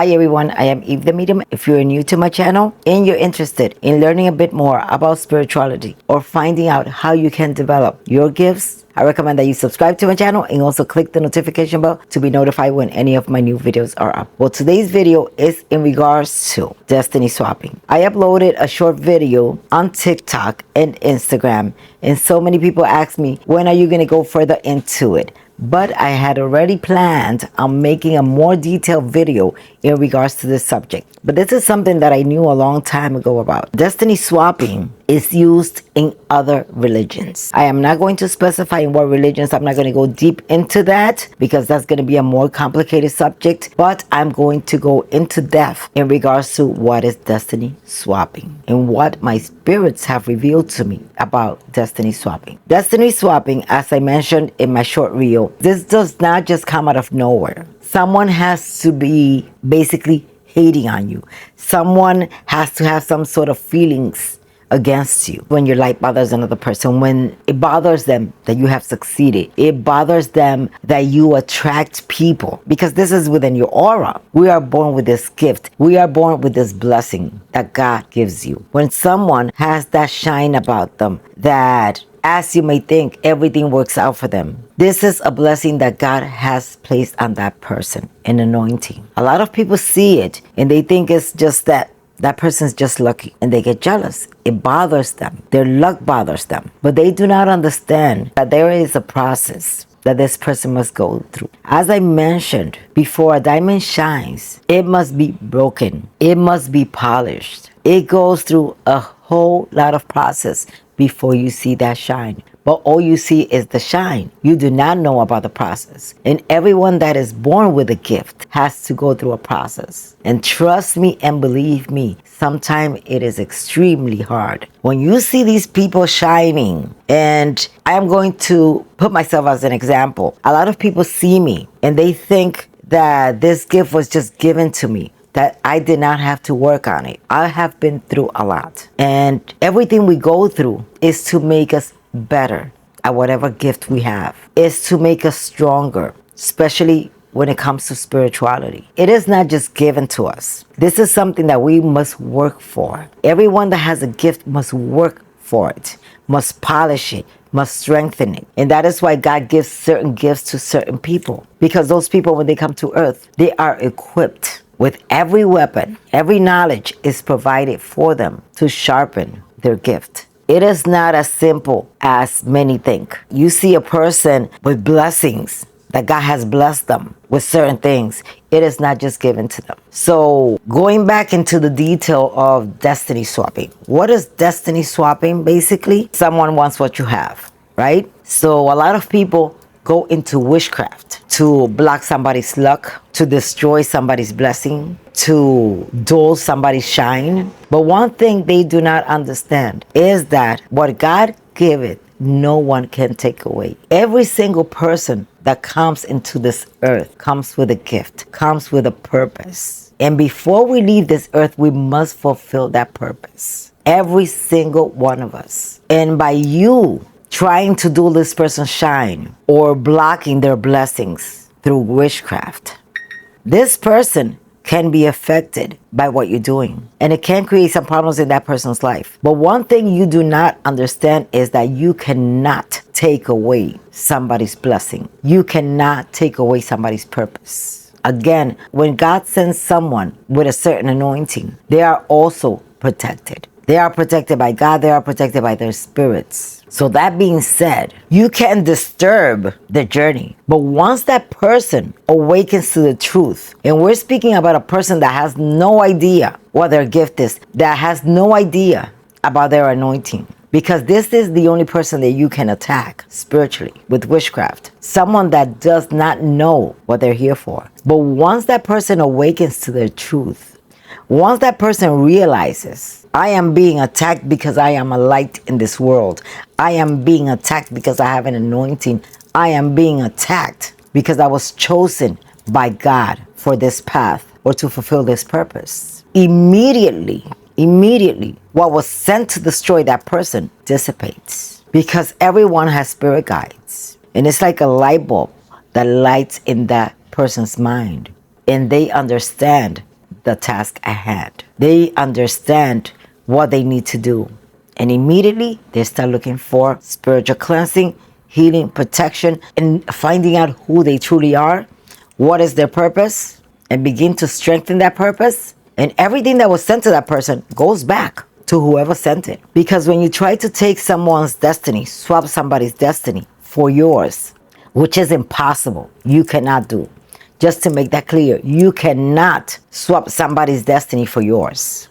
Hi everyone, I am Eve the Medium. If you're new to my channel and you're interested in learning a bit more about spirituality or finding out how you can develop your gifts, I recommend that you subscribe to my channel and also click the notification bell to be notified when any of my new videos are up. Well, today's video is in regards to destiny swapping. I uploaded a short video on TikTok and Instagram, and so many people asked me, when are you going to go further into it? But I had already planned on making a more detailed video in regards to this subject. But this is something that I knew a long time ago about. Destiny swapping is used in other religions. I am not going to specify in what religions. I'm not going to go deep into that because that's going to be a more complicated subject. But I'm going to go into depth in regards to what is destiny swapping and what my spirits have revealed to me about destiny swapping. Destiny swapping, as I mentioned in my short reel, this does not just come out of nowhere. Someone has to be basically hating on you. Someone has to have some sort of feelings against you. When your light bothers another person, when it bothers them that you have succeeded, it bothers them that you attract people, because this is within your aura. We are born with this gift. We are born with this blessing that God gives you. When someone has that shine about them, that as you may think, everything works out for them, this is a blessing that God has placed on that person, an anointing. A lot of people see it and they think it's just that person's just lucky, and they get jealous. It bothers them. Their luck bothers them. But they do not understand that there is a process that this person must go through. As I mentioned, before a diamond shines, it must be broken. It must be polished. It goes through a whole lot of process before you see that shine. But all you see is the shine. You do not know about the process. And everyone that is born with a gift has to go through a process. And trust me and believe me, sometimes it is extremely hard. When you see these people shining, and I am going to put myself as an example. A lot of people see me and they think that this gift was just given to me, that I did not have to work on it. I have been through a lot. And everything we go through is to make us better at whatever gift we have, is to make us stronger, especially when it comes to spirituality. It is not just given to us. This is something that we must work for. Everyone that has a gift must work for it, must polish it, must strengthen it. And that is why God gives certain gifts to certain people, because those people, when they come to earth, they are equipped with every weapon. Every knowledge is provided for them to sharpen their gift. It is not as simple as many think. You see a person with blessings, that God has blessed them with certain things. It is not just given to them. So going back into the detail of destiny swapping. What is destiny swapping? Basically, someone wants what you have, right? So a lot of people go into witchcraft to block somebody's luck, to destroy somebody's blessing, to dull somebody's shine. But one thing they do not understand is that what God giveth, no one can take away. Every single person that comes into this earth comes with a gift, comes with a purpose. And before we leave this earth, we must fulfill that purpose. Every single one of us. And by you trying to do this person shine or blocking their blessings through witchcraft, this person can be affected by what you're doing, and it can create some problems in that person's life. But one thing you do not understand is that you cannot take away somebody's blessing. You cannot take away somebody's purpose. Again, when God sends someone with a certain anointing, they are also protected. They are protected by God. They are protected by their spirits. So that being said, you can disturb the journey. But once that person awakens to the truth, and we're speaking about a person that has no idea what their gift is, that has no idea about their anointing, because this is the only person that you can attack spiritually with witchcraft. Someone that does not know what they're here for. But once that person awakens to their truth, once that person realizes, I am being attacked because I am a light in this world. I am being attacked because I have an anointing. I am being attacked because I was chosen by God for this path or to fulfill this purpose. Immediately, what was sent to destroy that person dissipates, because everyone has spirit guides. And it's like a light bulb that lights in that person's mind. And they understand the task at hand. They understand what they need to do. And immediately they start looking for spiritual cleansing, healing, protection, and finding out who they truly are, what is their purpose, and begin to strengthen that purpose. And everything that was sent to that person goes back to whoever sent it. Because when you try to take someone's destiny, swap somebody's destiny for yours, which is impossible, you cannot do. Just to make that clear, you cannot swap somebody's destiny for yours.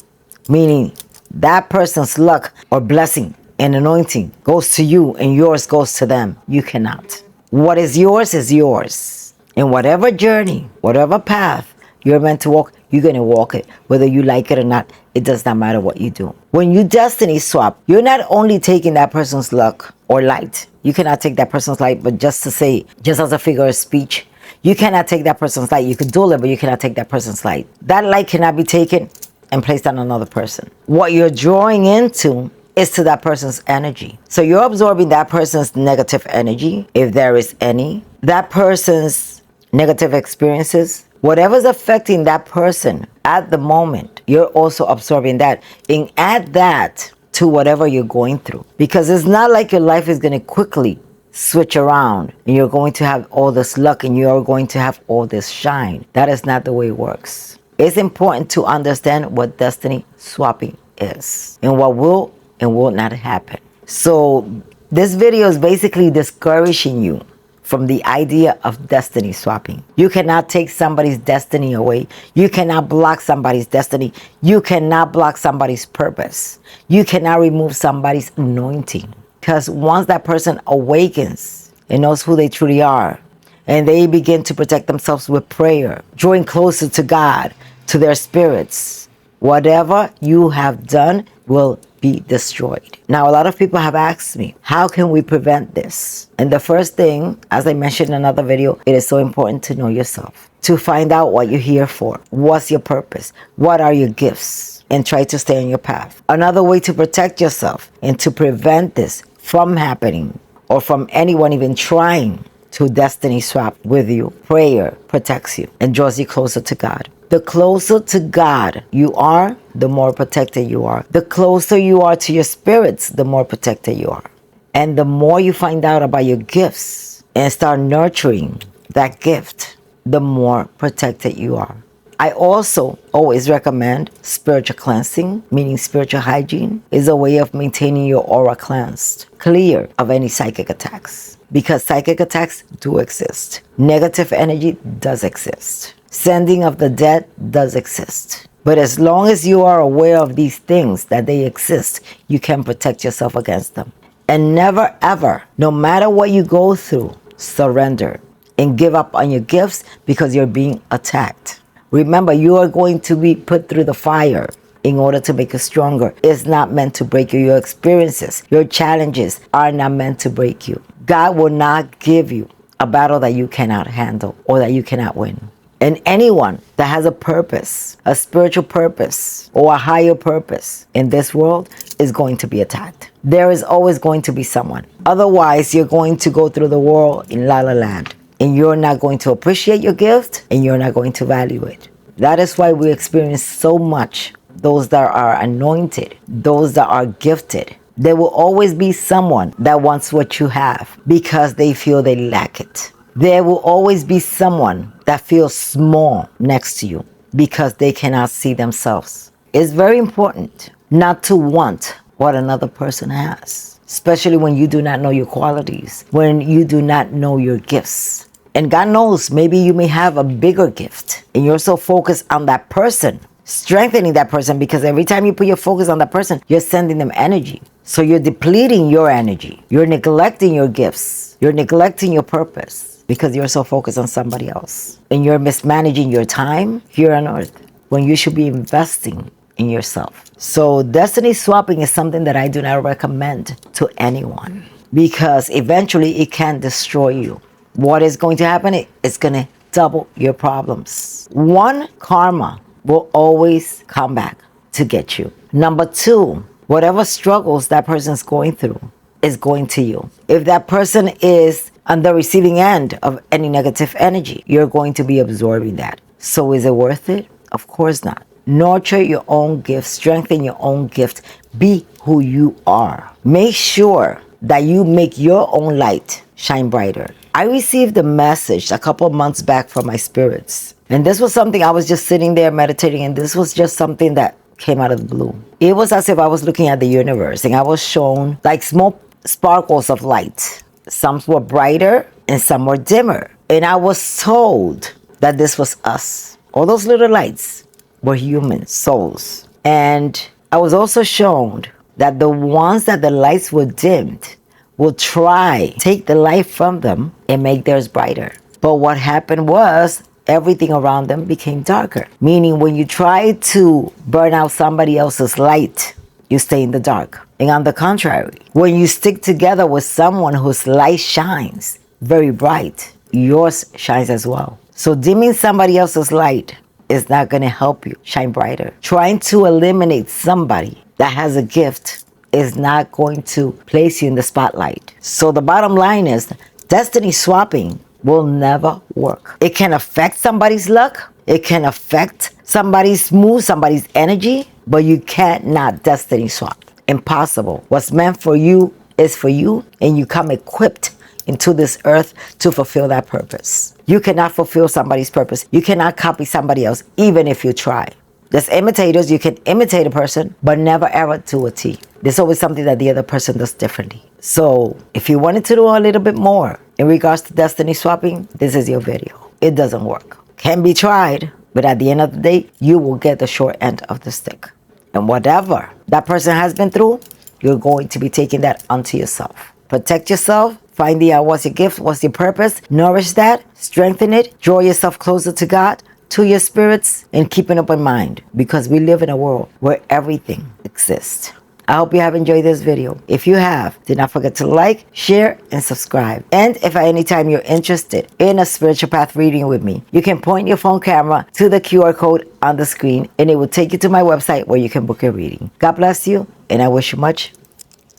Meaning that person's luck or blessing and anointing goes to you and yours goes to them. You cannot. What is yours. In whatever journey, whatever path you're meant to walk, you're going to walk it. Whether you like it or not, it does not matter what you do. When you destiny swap, you're not only taking that person's luck or light. You cannot take that person's light, but just to say, just as a figure of speech, you cannot take that person's light. You could duel it, but you cannot take that person's light. That light cannot be taken and placed on another person. What you're drawing into is to that person's energy. So you're absorbing that person's negative energy, if there is any, that person's negative experiences, whatever's affecting that person at the moment, you're also absorbing that and add that to whatever you're going through. Because it's not like your life is going to quickly switch around and you're going to have all this luck and you're going to have all this shine. That is not the way it works. It's important to understand what destiny swapping is and what will and will not happen. So this video is basically discouraging you from the idea of destiny swapping. You cannot take somebody's destiny away. You cannot block somebody's destiny. You cannot block somebody's purpose. You cannot remove somebody's anointing. Because once that person awakens and knows who they truly are, and they begin to protect themselves with prayer, drawing closer to God, to their spirits, whatever you have done will be destroyed. Now, a lot of people have asked me, how can we prevent this? And the first thing, as I mentioned in another video, it is so important to know yourself, to find out what you're here for. What's your purpose? What are your gifts? And try to stay on your path. Another way to protect yourself and to prevent this from happening or from anyone even trying to destiny swap with you, prayer protects you and draws you closer to God. The closer to God you are, the more protected you are. The closer you are to your spirits, the more protected you are. And the more you find out about your gifts and start nurturing that gift, the more protected you are. I also always recommend spiritual cleansing, meaning spiritual hygiene, is a way of maintaining your aura cleansed, clear of any psychic attacks. Because psychic attacks do exist. Negative energy does exist. Sending of the dead does exist. But as long as you are aware of these things, that they exist, you can protect yourself against them. And never ever, no matter what you go through, surrender and give up on your gifts because you're being attacked. Remember, you are going to be put through the fire in order to make you stronger. It's not meant to break you. Your experiences, your challenges are not meant to break you. God will not give you a battle that you cannot handle or that you cannot win. And anyone that has a purpose, a spiritual purpose, or a higher purpose in this world is going to be attacked. There is always going to be someone. Otherwise, you're going to go through the world in la la land. And you're not going to appreciate your gift, and you're not going to value it. That is why we experience so much. Those that are anointed, those that are gifted, there will always be someone that wants what you have because they feel they lack it. There will always be someone that feels small next to you because they cannot see themselves. It's very important not to want what another person has, especially when you do not know your qualities, when you do not know your gifts. And God knows, maybe you may have a bigger gift and you're so focused on that person, strengthening that person, because every time you put your focus on that person, you're sending them energy. So you're depleting your energy. You're neglecting your gifts. You're neglecting your purpose because you're so focused on somebody else. And you're mismanaging your time here on earth when you should be investing in yourself. So destiny swapping is something that I do not recommend to anyone because eventually it can destroy you. What is going to happen? It's going to double your problems. One, karma will always come back to get you. Number two, whatever struggles that person's going through is going to you. If that person is on the receiving end of any negative energy, you're going to be absorbing that. So is it worth it? Of course not. Nurture your own gift, strengthen your own gift, be who you are. Make sure that you make your own light shine brighter. I received a message a couple of months back from my spirits. And this was something I was just sitting there meditating, and this was just something that came out of the blue. It was as if I was looking at the universe and I was shown like small sparkles of light. Some were brighter and some were dimmer. And I was told that this was us. All those little lights were human souls. And I was also shown that the ones that the lights were dimmed will try take the light from them and make theirs brighter. But what happened was everything around them became darker. Meaning when you try to burn out somebody else's light, you stay in the dark. And on the contrary, when you stick together with someone whose light shines very bright, yours shines as well. So dimming somebody else's light is not going to help you shine brighter. Trying to eliminate somebody that has a gift is not going to place you in the spotlight. So the bottom line is, destiny swapping will never work. It can affect somebody's luck. It can affect somebody's mood, somebody's energy, but you cannot destiny swap. Impossible. What's meant for you is for you, and you come equipped into this earth to fulfill that purpose. You cannot fulfill somebody's purpose. You cannot copy somebody else, even if you try. There's imitators. You can imitate a person, but never ever to a T. There's always something that the other person does differently. So if you wanted to do a little bit more in regards to destiny swapping, this is your video. It doesn't work. Can be tried, but at the end of the day, you will get the short end of the stick. And whatever that person has been through, you're going to be taking that onto yourself. Protect yourself. Finding out what's your gift, what's your purpose. Nourish that, strengthen it, draw yourself closer to God, to your spirits, and keep an open mind, because we live in a world where everything exists. I hope you have enjoyed this video. If you have, do not forget to like, share, and subscribe. And if at any time you're interested in a spiritual path reading with me, you can point your phone camera to the QR code on the screen, and it will take you to my website where you can book a reading. God bless you, and I wish you much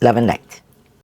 love and light.